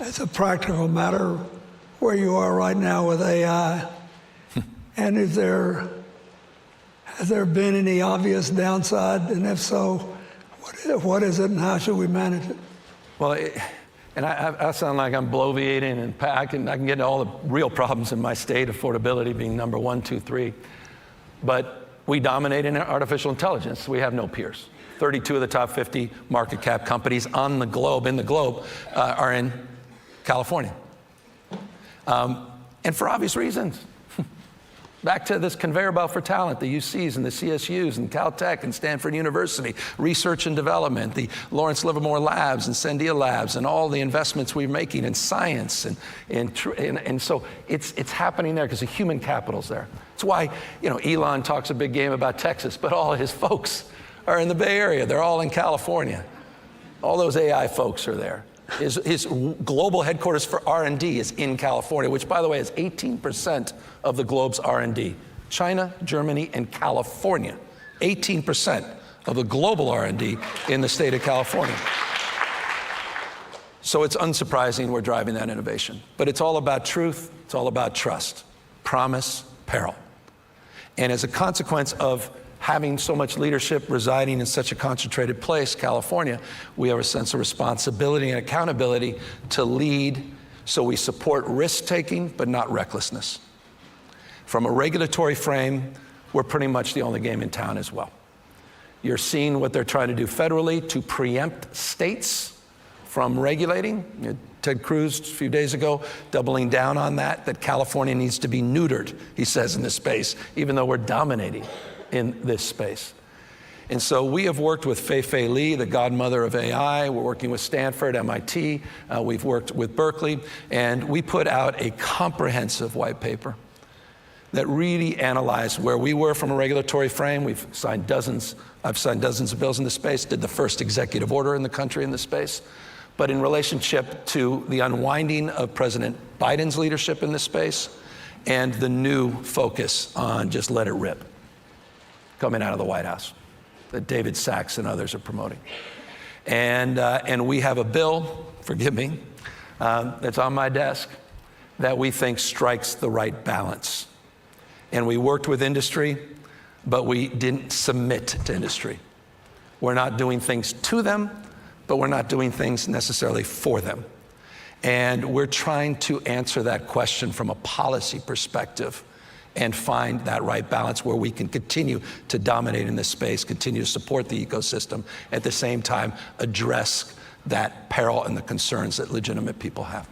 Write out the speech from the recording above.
as a practical matter, where you are right now with AI? And has there been any obvious downside? And if so, what is it and how should we manage it? Well, and I sound like I'm bloviating and I can get into all the real problems in my state, affordability being number 1, 2, 3. But we dominate in artificial intelligence. We have no peers. 32 of the top 50 market cap companies in the globe, are in California. And for obvious reasons. Back to this conveyor belt for talent, the UCs and the CSUs and Caltech and Stanford University, research and development, the Lawrence Livermore Labs and Sandia Labs, and all the investments we're making in science. And so it's happening there because the human capital's there. It's why, Elon talks a big game about Texas, but all of his folks are in the Bay Area. They're all in California. All those AI folks are there. His global headquarters for R&D is in California, which, by the way, is 18% of the globe's R&D. China, Germany, and California. 18% of the global R&D in the state of California. So it's unsurprising we're driving that innovation. But it's all about truth. It's all about trust, promise, peril. And as a consequence of having so much leadership residing in such a concentrated place, California, we have a sense of responsibility and accountability to lead, so we support risk-taking, but not recklessness. From a regulatory frame, we're pretty much the only game in town as well. You're seeing what they're trying to do federally to preempt states from regulating. Ted Cruz, a few days ago, doubling down on that California needs to be neutered, he says, in this space, even though we're dominating in this space. And so we have worked with Fei-Fei Li, the godmother of AI. We're working with Stanford, MIT. We've worked with Berkeley. And we put out a comprehensive white paper that really analyzed where we were from a regulatory frame. I've signed dozens of bills in this space, did the first executive order in the country in this space. But in relationship to the unwinding of President Biden's leadership in this space and the new focus on just let it rip coming out of the White House that David Sachs and others are promoting. And we have a bill, forgive me, that's on my desk that we think strikes the right balance. And we worked with industry, but we didn't submit to industry. We're not doing things to them, but we're not doing things necessarily for them. And we're trying to answer that question from a policy perspective and find that right balance where we can continue to dominate in this space, continue to support the ecosystem, at the same time address that peril and the concerns that legitimate people have.